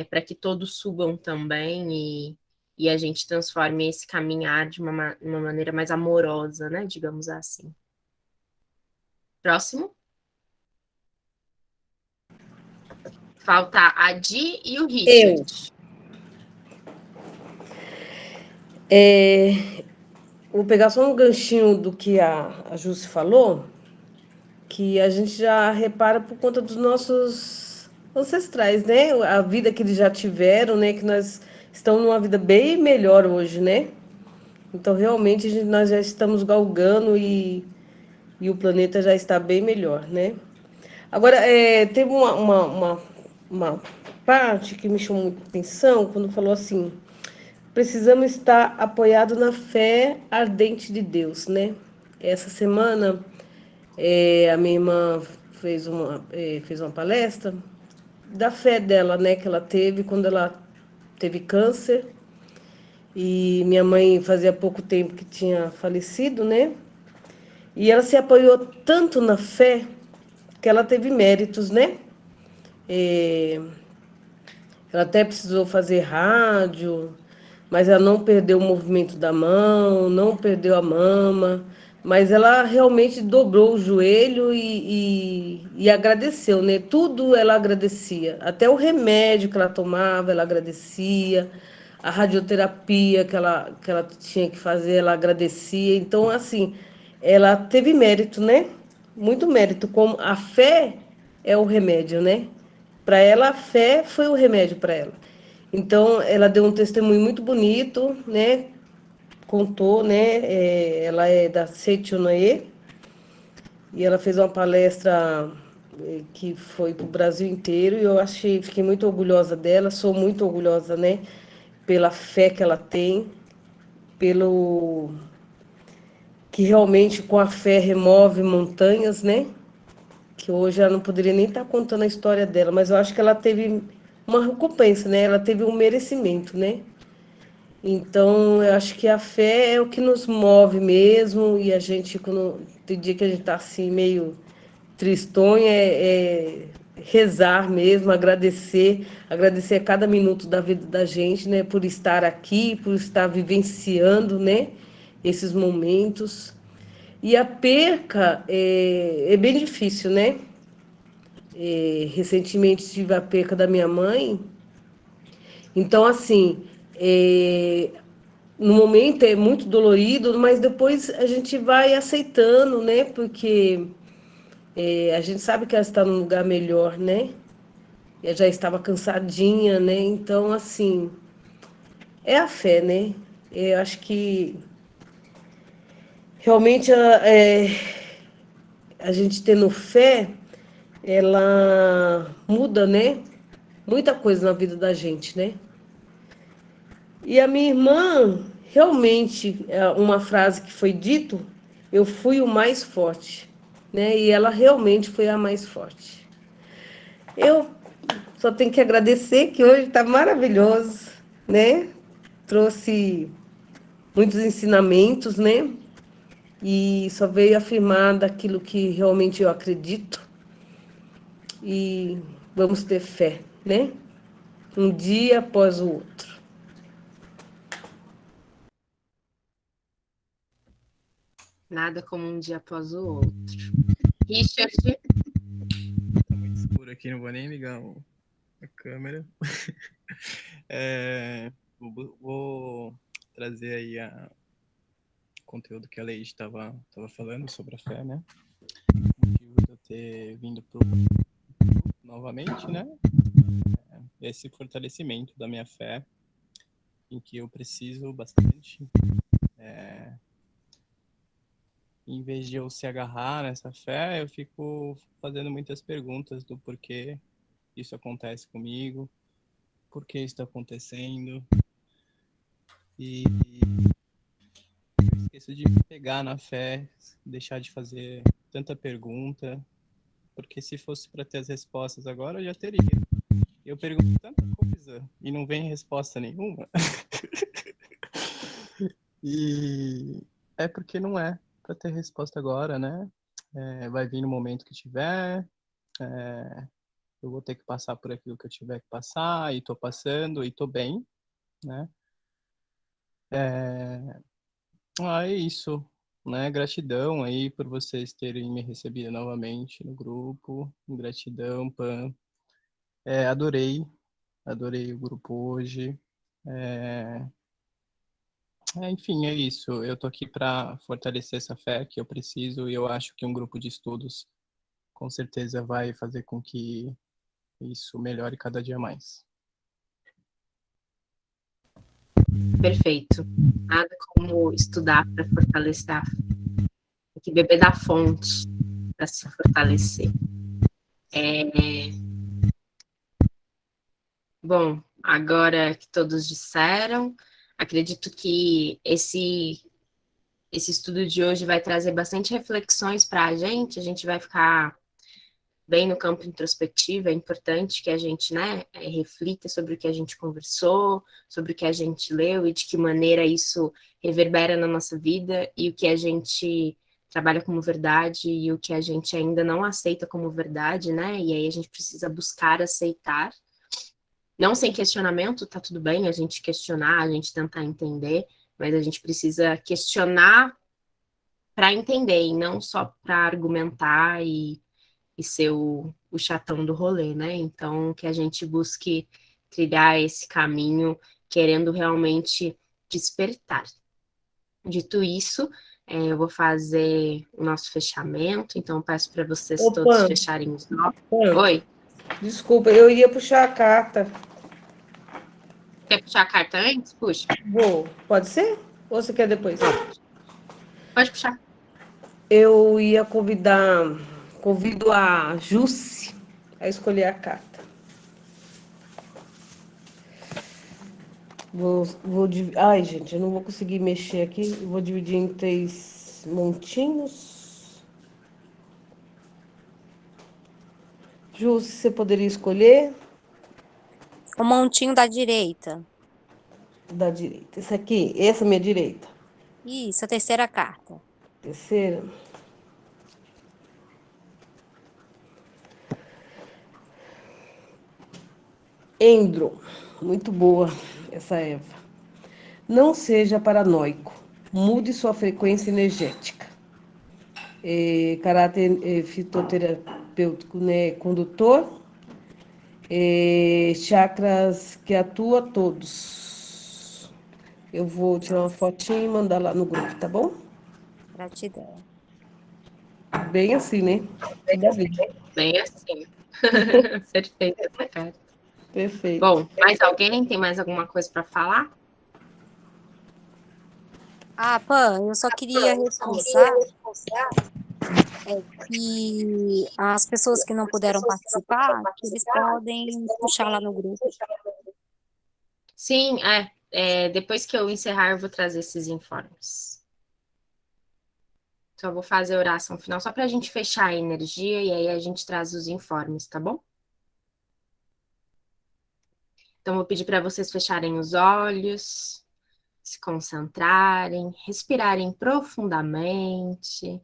para que todos subam também e a gente transforme esse caminhar de uma maneira mais amorosa, né, digamos assim. Próximo. Falta a Di e o Eu. Richard. Vou pegar só um ganchinho do que a Jússi falou, que a gente já repara por conta dos nossos ancestrais, né? A vida que eles já tiveram, né? Que nós estamos numa vida bem melhor hoje, né? Então, realmente, nós já estamos galgando e o planeta já está bem melhor, né? Agora, teve uma parte que me chamou muita atenção quando falou assim: precisamos estar apoiados na fé ardente de Deus, né? Essa semana, a minha irmã fez uma palestra da fé dela, né? Que ela teve quando ela teve câncer. E minha mãe fazia pouco tempo que tinha falecido, né? E ela se apoiou tanto na fé que ela teve méritos, né? É, ela até precisou fazer rádio, mas ela não perdeu o movimento da mão, não perdeu a mama, mas ela realmente dobrou o joelho e agradeceu, né? Tudo ela agradecia, até o remédio que ela tomava, ela agradecia, a radioterapia que ela tinha que fazer, ela agradecia. Então, assim, ela teve mérito, né? Muito mérito, como a fé é o remédio, né? Para ela, a fé foi o remédio para ela. Então, ela deu um testemunho muito bonito, né? Contou, né? Ela é da Setionaê e ela fez uma palestra que foi para o Brasil inteiro e eu fiquei muito orgulhosa dela, sou muito orgulhosa, né? Pela fé que ela tem, pelo que realmente com a fé remove montanhas, né? Que hoje ela não poderia nem estar contando a história dela, mas eu acho que ela teve uma recompensa, né? Ela teve um merecimento, né? Então, eu acho que a fé é o que nos move mesmo, e a gente, quando tem dia que a gente está assim, meio tristonha, rezar mesmo, agradecer a cada minuto da vida da gente, né? Por estar aqui, por estar vivenciando, né? Esses momentos. E a perca é bem difícil, né? Recentemente tive a perca da minha mãe. Então, assim, no momento é muito dolorido, mas depois a gente vai aceitando, né? Porque a gente sabe que ela está num lugar melhor, né? eu já estava cansadinha, né? Então, assim, é a fé, né? Eu acho que realmente a gente tendo fé, ela muda, né? Muita coisa na vida da gente, né? E a minha irmã, realmente, uma frase que foi dito, eu fui o mais forte, né? E ela realmente foi a mais forte. Eu só tenho que agradecer que hoje está maravilhoso, né? Trouxe muitos ensinamentos, né? E só veio afirmar daquilo que realmente eu acredito. E vamos ter fé, né? Um dia após o outro. Nada como um dia após o outro. Richard, Tá muito escuro aqui, não vou nem ligar a câmera. Vou trazer aí o conteúdo que a Leide estava falando sobre a fé, né? O motivo de eu ter vindo pro novamente, né? Esse fortalecimento da minha fé, em que eu preciso bastante. Em vez de eu se agarrar nessa fé, eu fico fazendo muitas perguntas do porquê isso acontece comigo, por que isso está acontecendo. E eu esqueço de me pegar na fé, deixar de fazer tanta pergunta, porque se fosse para ter as respostas agora, eu já teria. Eu pergunto tanta coisa e não vem resposta nenhuma. E é porque não é para ter resposta agora, né? Vai vir no momento que tiver, eu vou ter que passar por aquilo que eu tiver que passar, e tô passando, e tô bem, né? É isso, né? Gratidão aí por vocês terem me recebido novamente no grupo. Gratidão, Pan. Adorei o grupo hoje. Enfim, é isso. Eu tô aqui para fortalecer essa fé que eu preciso, e eu acho que um grupo de estudos com certeza vai fazer com que isso melhore cada dia mais. perfeito. Nada como estudar para fortalecer a fé. Tem que beber da fonte para se fortalecer. Bom, agora que todos disseram, acredito que esse estudo de hoje vai trazer bastante reflexões para a gente vai ficar bem no campo introspectivo, é importante que a gente, né, reflita sobre o que a gente conversou, sobre o que a gente leu e de que maneira isso reverbera na nossa vida e o que a gente trabalha como verdade e o que a gente ainda não aceita como verdade, né, e aí a gente precisa buscar aceitar, não sem questionamento, tá tudo bem a gente questionar, a gente tentar entender, mas a gente precisa questionar para entender e não só para argumentar e ser o chatão do rolê, né? Então, que a gente busque trilhar esse caminho, querendo realmente despertar. Dito isso, eu vou fazer o nosso fechamento, então peço para vocês todos fecharem os olhos. Oi? Desculpa, eu ia puxar a carta. Quer puxar a carta antes? Puxa. Vou. Pode ser? Ou você quer depois? Pode puxar. Eu ia convido a Jusce a escolher a carta. Ai, gente, eu não vou conseguir mexer aqui. Eu vou dividir em 3 montinhos. Jusce, você poderia escolher? O montinho da direita. Da direita. Esse aqui, essa é a minha direita. Isso, a terceira carta. Terceira. Endro. Muito boa essa Eva. Não seja paranoico. Mude sua frequência energética. Caráter fitoterapêutico, né? Condutor. Chakras que atua todos. Eu vou tirar uma fotinha e mandar lá no grupo, tá bom? Gratidão. Bem assim, né? Tudo a ver. Bem assim. Perfeito, essa carta. Perfeito. Bom, mais alguém? Tem mais alguma coisa para falar? Pan, eu só queria reforçar que as pessoas que não puderam participar, que eles podem puxar lá no grupo. Sim, depois que eu encerrar, eu vou trazer esses informes. Só vou fazer a oração final, só para a gente fechar a energia, e aí a gente traz os informes, tá bom? Então, vou pedir para vocês fecharem os olhos, se concentrarem, respirarem profundamente,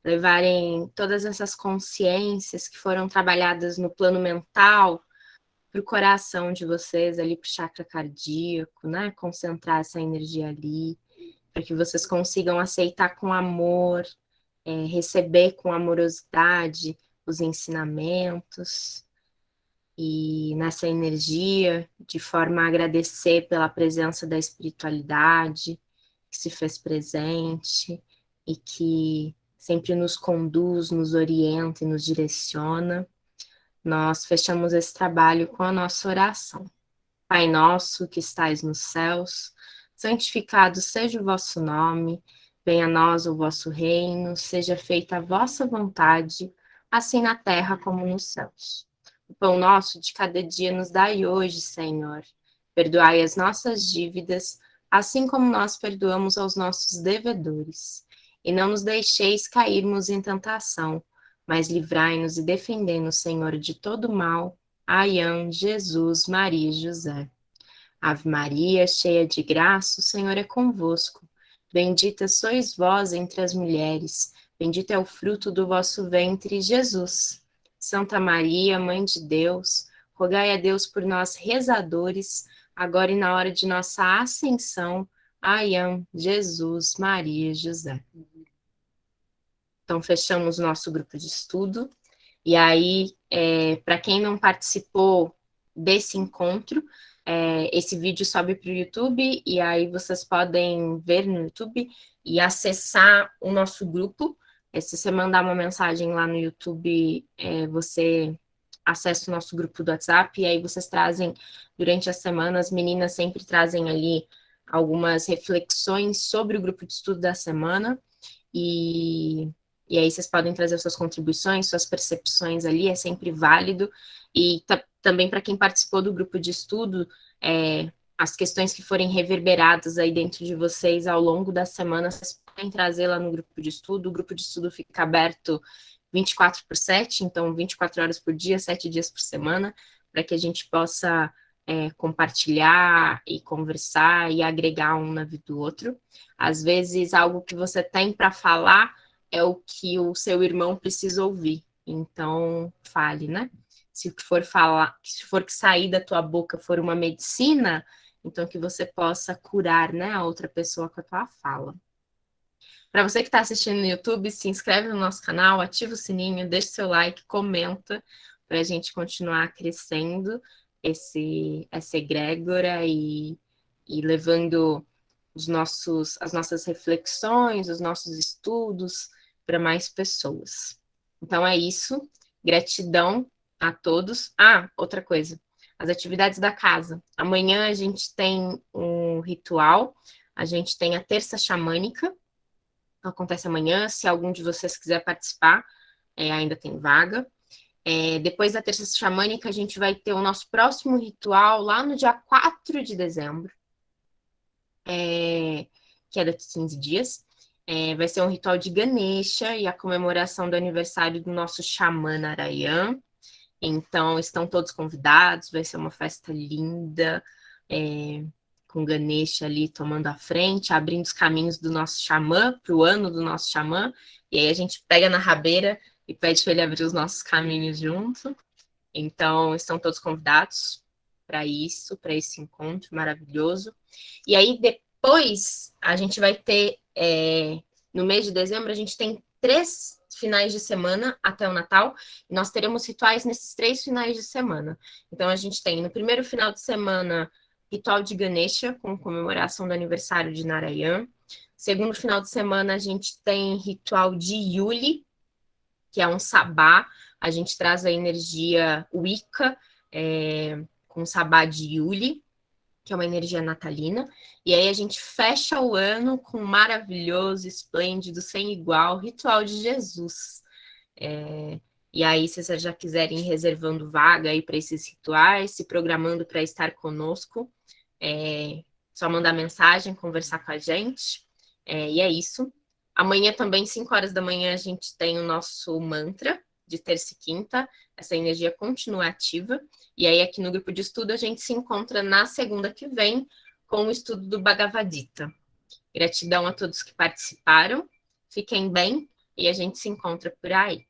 levarem todas essas consciências que foram trabalhadas no plano mental para o coração de vocês, ali para o chakra cardíaco, né? Concentrar essa energia ali, para que vocês consigam aceitar com amor, receber com amorosidade os ensinamentos, e nessa energia, de forma a agradecer pela presença da espiritualidade que se fez presente e que sempre nos conduz, nos orienta e nos direciona, nós fechamos esse trabalho com a nossa oração. Pai nosso que estais nos céus, santificado seja o vosso nome, venha a nós o vosso reino, seja feita a vossa vontade, assim na terra como nos céus. O pão nosso de cada dia nos dai hoje, Senhor. Perdoai as nossas dívidas, assim como nós perdoamos aos nossos devedores. E não nos deixeis cairmos em tentação, mas livrai-nos e defendei-nos, Senhor, de todo mal. Aian, Jesus, Maria e José. Ave Maria, cheia de graça, o Senhor é convosco. Bendita sois vós entre as mulheres, bendito é o fruto do vosso ventre, Jesus. Santa Maria, Mãe de Deus, rogai a Deus por nós, rezadores, agora e na hora de nossa ascensão. Aian, Jesus, Maria e José. Então, fechamos nosso grupo de estudo. E aí, para quem não participou desse encontro, esse vídeo sobe para o YouTube, e aí vocês podem ver no YouTube e acessar o nosso grupo. Se você mandar uma mensagem lá no YouTube, você acessa o nosso grupo do WhatsApp, e aí vocês trazem, durante a semana, as meninas sempre trazem ali algumas reflexões sobre o grupo de estudo da semana, e aí vocês podem trazer suas contribuições, suas percepções ali, é sempre válido. E também para quem participou do grupo de estudo, as questões que forem reverberadas aí dentro de vocês ao longo da semana, vocês podem trazer lá no grupo de estudo. O grupo de estudo fica aberto 24/7, então 24 horas por dia, 7 dias por semana, para que a gente possa compartilhar e conversar e agregar um na vida do outro. Às vezes, algo que você tem para falar é o que o seu irmão precisa ouvir. Então, fale, né? Se for falar, se for que sair da tua boca for uma medicina, então que você possa curar, né, a outra pessoa com a tua fala. Para você que está assistindo no YouTube, se inscreve no nosso canal, ativa o sininho, deixa seu like, comenta, para a gente continuar crescendo essa egrégora e levando as nossas reflexões, os nossos estudos para mais pessoas. Então é isso. Gratidão a todos. Outra coisa. As atividades da casa. Amanhã a gente tem um ritual. A gente tem a terça xamânica. Acontece amanhã. Se algum de vocês quiser participar, ainda tem vaga. Depois da terça xamânica, a gente vai ter o nosso próximo ritual lá no dia 4 de dezembro. Que é daqui a 15 dias. Vai ser um ritual de Ganesha e a comemoração do aniversário do nosso xamã Narayan. Então, estão todos convidados, vai ser uma festa linda, com Ganesha ali tomando a frente, abrindo os caminhos do nosso xamã, para o ano do nosso xamã, e aí a gente pega na rabeira e pede para ele abrir os nossos caminhos junto. Então, estão todos convidados para isso, para esse encontro maravilhoso. E aí, depois, a gente vai ter, no mês de dezembro, a gente tem 3 finais de semana até o Natal, e nós teremos rituais nesses 3 finais de semana. Então, a gente tem, no primeiro final de semana, ritual de Ganesha, com comemoração do aniversário de Narayan. Segundo final de semana, a gente tem ritual de Yuli, que é um sabá, a gente traz a energia Wicca, com Sabá de Yuli, que é uma energia natalina, e aí a gente fecha o ano com um maravilhoso, esplêndido, sem igual, ritual de Jesus. E aí, se vocês já quiserem ir reservando vaga aí para esses rituais, se programando para estar conosco, só mandar mensagem, conversar com a gente, e é isso. Amanhã também, 5 horas da manhã, a gente tem o nosso mantra, de terça e quinta, essa energia continua ativa, e aí aqui no grupo de estudo a gente se encontra na segunda que vem com o estudo do Bhagavad Gita. Gratidão a todos que participaram, fiquem bem e a gente se encontra por aí.